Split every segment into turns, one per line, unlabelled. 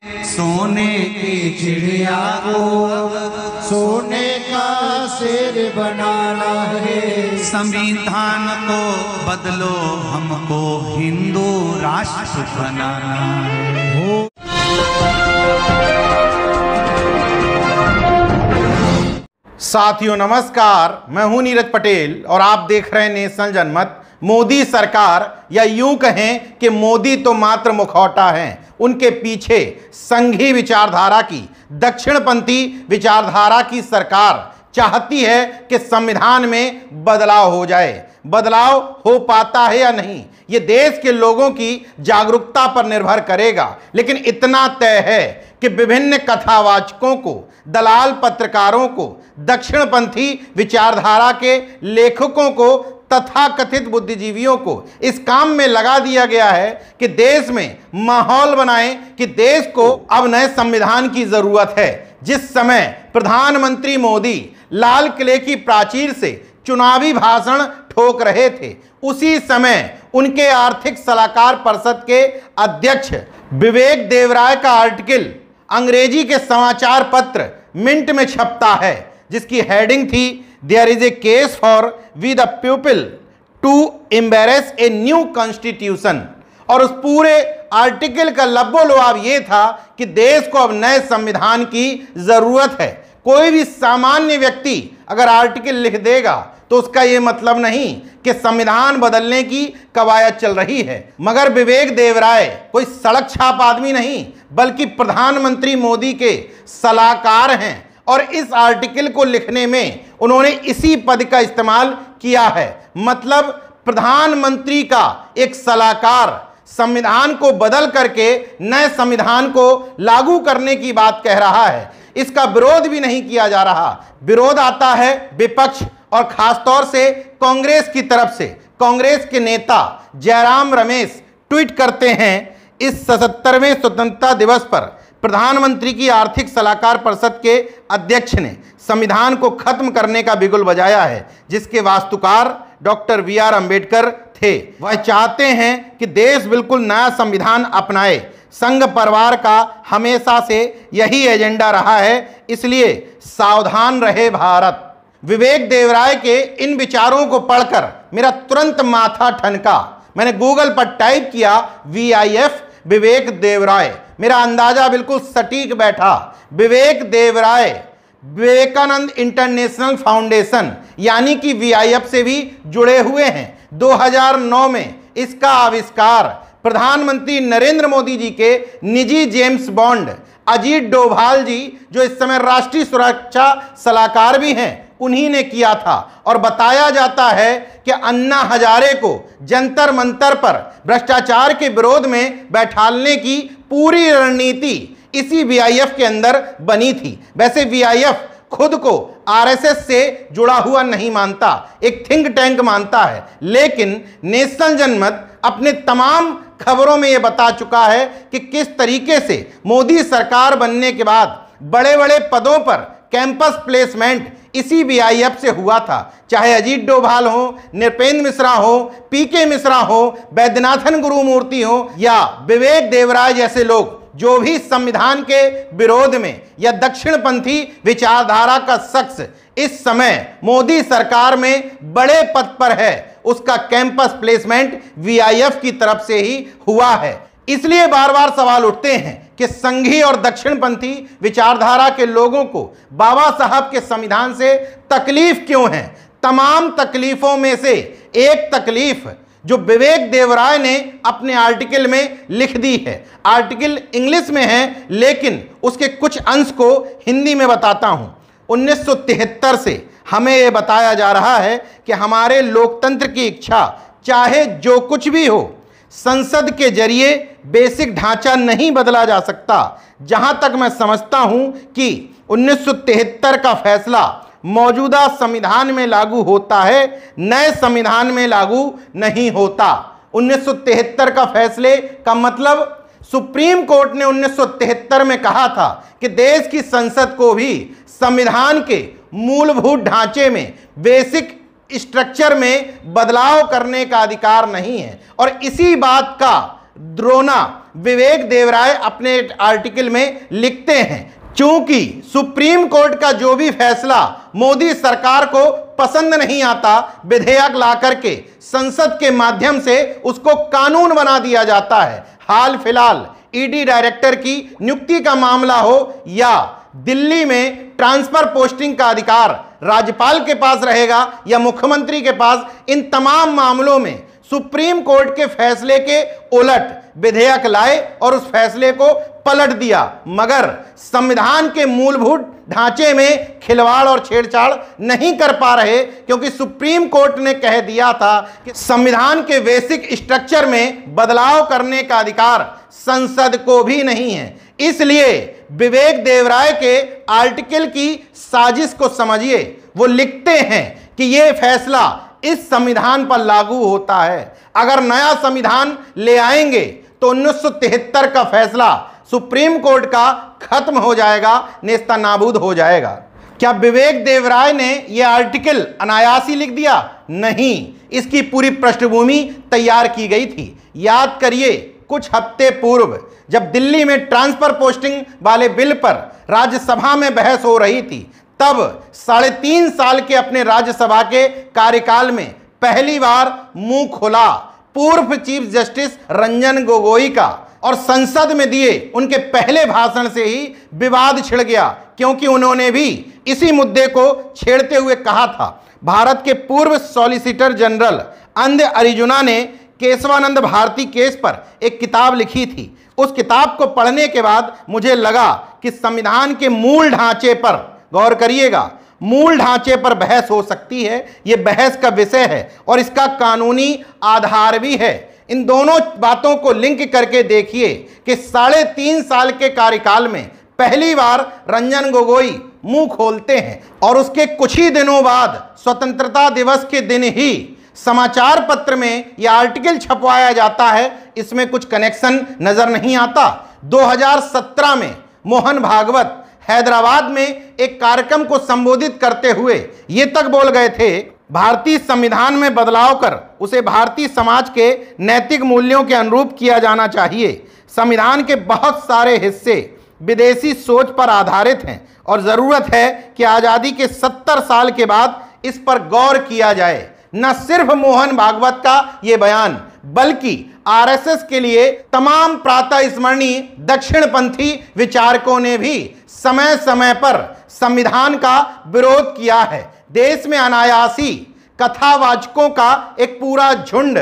सोने की चिड़िया को
सोने का शेर बनाना है।
संविधान को बदलो, हमको हिंदू राष्ट्र बनाना है।
साथियों नमस्कार, मैं हूं नीरज पटेल और आप देख रहे हैं नेशनल जनमत। मोदी सरकार, या यूं कहें कि मोदी तो मात्र मुखौटा हैं, उनके पीछे संघी विचारधारा की, दक्षिणपंथी विचारधारा की सरकार चाहती है कि संविधान में बदलाव हो जाए। बदलाव हो पाता है या नहीं, ये देश के लोगों की जागरूकता पर निर्भर करेगा, लेकिन इतना तय है कि विभिन्न कथावाचकों को, दलाल पत्रकारों को, दक्षिणपंथी विचारधारा के लेखकों को, तथाकथित बुद्धिजीवियों को इस काम में लगा दिया गया है कि देश में माहौल बनाएं कि देश को अब नए संविधान की जरूरत है। जिस समय प्रधानमंत्री मोदी लाल किले की प्राचीर से चुनावी भाषण ठोक रहे थे, उसी समय उनके आर्थिक सलाहकार परिषद के अध्यक्ष विवेक देवराय का आर्टिकल अंग्रेजी के समाचार पत्र मिंट में छपता है, जिसकी हेडिंग थी there is a case for we the people to embarrass a new constitution. और उस पूरे आर्टिकल का लब्बो-लुआब ये था कि देश को अब नए संविधान की जरूरत है। कोई भी सामान्य व्यक्ति अगर आर्टिकल लिख देगा तो उसका ये मतलब नहीं कि संविधान बदलने की कवायद चल रही है। मगर विवेक देवराय कोई सड़क छाप आदमी नहीं, बल्कि प्रधानमंत्री मोदी के सलाहकार हैं, और इस आर्टिकल को लिखने में उन्होंने इसी पद का इस्तेमाल किया है। मतलब प्रधानमंत्री का एक सलाहकार संविधान को बदल करके नए संविधान को लागू करने की बात कह रहा है। इसका विरोध भी नहीं किया जा रहा, विरोध आता है विपक्ष और खासतौर से कांग्रेस की तरफ से। कांग्रेस के नेता जयराम रमेश ट्वीट करते हैं, इस 77वें स्वतंत्रता दिवस पर प्रधानमंत्री की आर्थिक सलाहकार परिषद के अध्यक्ष ने संविधान को खत्म करने का बिगुल बजाया है, जिसके वास्तुकार डॉक्टर वी.आर. अंबेडकर थे। वह चाहते हैं कि देश बिल्कुल नया संविधान अपनाए। संघ परिवार का हमेशा से यही एजेंडा रहा है, इसलिए सावधान रहे भारत। विवेक देवराय के इन विचारों को पढ़कर मेरा तुरंत माथा ठनका। मैंने गूगल पर टाइप किया VIF विवेक देवराय, मेरा अंदाजा बिल्कुल सटीक बैठा। विवेक देवराय विवेकानंद इंटरनेशनल फाउंडेशन यानी कि VIF से भी जुड़े हुए हैं। 2009 में इसका आविष्कार प्रधानमंत्री नरेंद्र मोदी जी के निजी जेम्स बॉन्ड अजीत डोभाल जी, जो इस समय राष्ट्रीय सुरक्षा सलाहकार भी हैं, उन्हीं ने किया था। और बताया जाता है कि अन्ना हजारे को जंतर मंतर पर भ्रष्टाचार के विरोध में बैठालने की पूरी रणनीति इसी VIF के अंदर बनी थी। वैसे VIF खुद को RSS से जुड़ा हुआ नहीं मानता, एक थिंक टैंक मानता है, लेकिन नेशनल जनमत अपने तमाम खबरों में यह बता चुका है कि किस तरीके से मोदी सरकार बनने के बाद बड़े बड़े पदों पर कैंपस प्लेसमेंट इसी VIF से हुआ था। चाहे अजीत डोभाल हो, नृपेंद्र मिश्रा हो, PK मिश्रा हो, वैद्यनाथन गुरुमूर्ति हो, या विवेक देवराय जैसे लोग, जो भी संविधान के विरोध में या दक्षिणपंथी विचारधारा का शख्स इस समय मोदी सरकार में बड़े पद पर है, उसका कैंपस प्लेसमेंट VIF की तरफ से ही हुआ है। इसलिए बार बार सवाल उठते हैं कि संघी और दक्षिणपंथी विचारधारा के लोगों को बाबा साहब के संविधान से तकलीफ क्यों है। तमाम तकलीफों में से एक तकलीफ जो विवेक देवराय ने अपने आर्टिकल में लिख दी है। आर्टिकल इंग्लिश में है, लेकिन उसके कुछ अंश को हिंदी में बताता हूं। 1973 से हमें यह बताया जा रहा है कि हमारे लोकतंत्र की इच्छा, चाहे जो कुछ भी हो, संसद के जरिए बेसिक ढांचा नहीं बदला जा सकता। जहां तक मैं समझता हूं कि 1973 का फैसला मौजूदा संविधान में लागू होता है, नए संविधान में लागू नहीं होता। 1973 का फैसले का मतलब सुप्रीम कोर्ट ने 1973 में कहा था कि देश की संसद को भी संविधान के मूलभूत ढांचे में, बेसिक स्ट्रक्चर में बदलाव करने का अधिकार नहीं है। और इसी बात का द्रोना विवेक देवराय अपने आर्टिकल में लिखते हैं, चूंकि सुप्रीम कोर्ट का जो भी फैसला मोदी सरकार को पसंद नहीं आता, विधेयक ला करके संसद के माध्यम से उसको कानून बना दिया जाता है। हाल फिलहाल ईडी डायरेक्टर की नियुक्ति का मामला हो या दिल्ली में ट्रांसफर पोस्टिंग का अधिकार राज्यपाल के पास रहेगा या मुख्यमंत्री के पास, इन तमाम मामलों में सुप्रीम कोर्ट के फैसले के उलट विधेयक लाए और उस फैसले को पलट दिया, मगर संविधान के मूलभूत ढांचे में खिलवाड़ और छेड़छाड़ नहीं कर पा रहे, क्योंकि सुप्रीम कोर्ट ने कह दिया था कि संविधान के बेसिक स्ट्रक्चर में बदलाव करने का अधिकार संसद को भी नहीं है। इसलिए विवेक देवराय के आर्टिकल की साजिश को समझिए। वो लिखते हैं कि यह फैसला इस संविधान पर लागू होता है। अगर नया संविधान ले आएंगे तो 1973 का फैसला सुप्रीम कोर्ट का खत्म हो जाएगा, नेस्ता नाबूद हो जाएगा। क्या विवेक देवराय ने यह आर्टिकल अनायास ही लिख दिया? नहीं, इसकी पूरी पृष्ठभूमि तैयार की गई थी। याद करिए, कुछ हफ्ते पूर्व जब दिल्ली में ट्रांसफर पोस्टिंग वाले बिल पर राज्यसभा में बहस हो रही थी, तब 3.5 साल के अपने राज्यसभा के कार्यकाल में पहली बार मुंह खोला पूर्व चीफ जस्टिस रंजन गोगोई का, और संसद में दिए उनके पहले भाषण से ही विवाद छिड़ गया, क्योंकि उन्होंने भी इसी मुद्दे को छेड़ते हुए कहा था। भारत के पूर्व सॉलिसिटर जनरल अंध अरिजुना ने केशवानंद भारती केस पर एक किताब लिखी थी। उस किताब को पढ़ने के बाद मुझे लगा कि संविधान के मूल ढांचे पर गौर करिएगा, मूल ढांचे पर बहस हो सकती है। यह बहस का विषय है और इसका कानूनी आधार भी है। इन दोनों बातों को लिंक करके देखिए कि 3.5 साल के कार्यकाल में पहली बार रंजन गोगोई मुंह खोलते हैं और उसके कुछ ही दिनों बाद स्वतंत्रता दिवस के दिन ही समाचार पत्र में यह आर्टिकल छपवाया जाता है। इसमें कुछ कनेक्शन नजर नहीं आता। 2017 में मोहन भागवत हैदराबाद में एक कार्यक्रम को संबोधित करते हुए ये तक बोल गए थे, भारतीय संविधान में बदलाव कर उसे भारतीय समाज के नैतिक मूल्यों के अनुरूप किया जाना चाहिए। संविधान के बहुत सारे हिस्से विदेशी सोच पर आधारित हैं और जरूरत है कि आज़ादी के 70 साल के बाद इस पर गौर किया जाए। न सिर्फ मोहन भागवत का ये बयान, बल्कि आरएसएस के लिए तमाम प्रातः स्मरणीय दक्षिणपंथी विचारकों ने भी समय समय पर संविधान का विरोध किया है। देश में अनायासी कथावाचकों का एक पूरा झुंड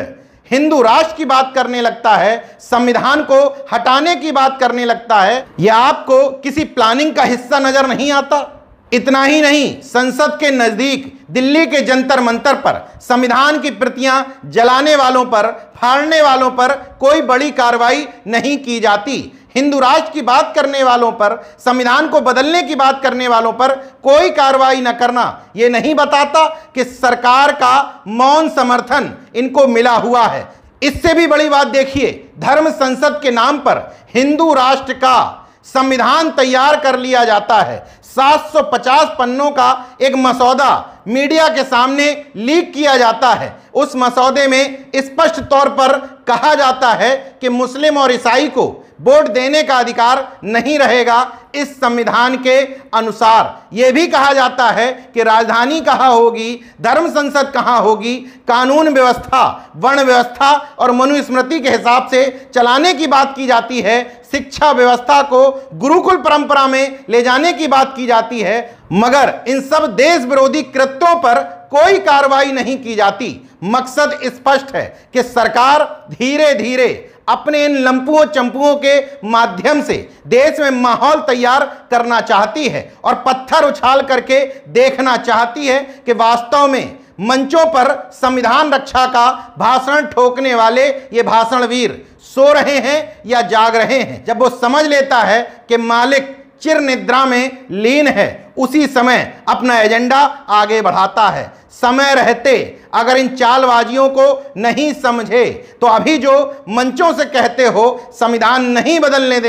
हिंदू राष्ट्र की बात करने लगता है, संविधान को हटाने की बात करने लगता है। यह आपको किसी प्लानिंग का हिस्सा नजर नहीं आता? इतना ही नहीं, संसद के नजदीक दिल्ली के जंतर मंतर पर संविधान की प्रतियां जलाने वालों पर, फाड़ने वालों पर कोई बड़ी कार्रवाई नहीं की जाती। हिंदू राष्ट्र की बात करने वालों पर, संविधान को बदलने की बात करने वालों पर कोई कार्रवाई न करना यह नहीं बताता कि सरकार का मौन समर्थन इनको मिला हुआ है। इससे भी बड़ी बात देखिए, धर्म संसद के नाम पर हिंदू राष्ट्र का संविधान तैयार कर लिया जाता है। 750 पन्नों का एक मसौदा मीडिया के सामने लीक किया जाता है। उस मसौदे में स्पष्ट तौर पर कहा जाता है कि मुस्लिम और ईसाई को वोट देने का अधिकार नहीं रहेगा। इस संविधान के अनुसार यह भी कहा जाता है कि राजधानी कहाँ होगी, धर्म संसद कहाँ होगी, कानून व्यवस्था, वर्ण व्यवस्था और मनुस्मृति के हिसाब से चलाने की बात की जाती है। शिक्षा व्यवस्था को गुरुकुल परंपरा में ले जाने की बात की जाती है, मगर इन सब देश विरोधी कृत्यों पर कोई कार्रवाई नहीं की जाती। मकसद स्पष्ट है कि सरकार धीरे धीरे अपने इन लंपुओं चंपुओं के माध्यम से देश में माहौल तैयार करना चाहती है और पत्थर उछाल करके देखना चाहती है कि वास्तव में मंचों पर संविधान रक्षा का भाषण ठोकने वाले ये भाषणवीर सो रहे हैं या जाग रहे हैं। जब वो समझ लेता है कि मालिक चिर निद्रा में लीन है, उसी समय अपना एजेंडा आगे बढ़ाता है। समय रहते अगर इन चालबाजियों को नहीं समझे तो अभी जो मंचों से कहते हो संविधान नहीं बदलने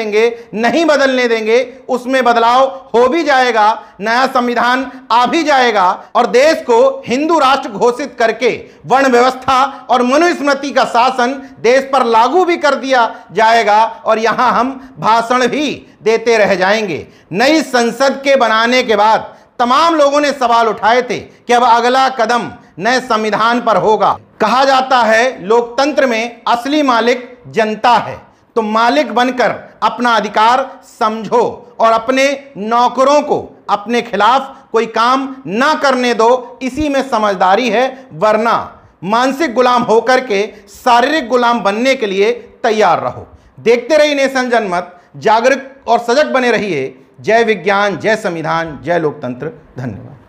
देंगे, उसमें बदलाव हो भी जाएगा, नया संविधान आ भी जाएगा और देश को हिंदू राष्ट्र घोषित करके वर्ण व्यवस्था और मनुस्मृति का शासन देश पर लागू भी कर दिया जाएगा और यहां हम भाषण भी देते रह जाएंगे। नई संसद के बनाने के बाद तमाम लोगों ने सवाल उठाए थे कि अब अगला कदम नए संविधान पर होगा। कहा जाता है लोकतंत्र में असली मालिक जनता है, तो मालिक बनकर अपना अधिकार समझो और अपने नौकरों को अपने खिलाफ कोई काम ना करने दो, इसी में समझदारी है, वरना मानसिक गुलाम होकर के शारीरिक गुलाम बनने के लिए तैयार रहो। देखते रहिए नेशन जनमत, जागरूक और सजग बने रहिए। जय विज्ञान, जय संविधान, जय लोकतंत्र। धन्यवाद।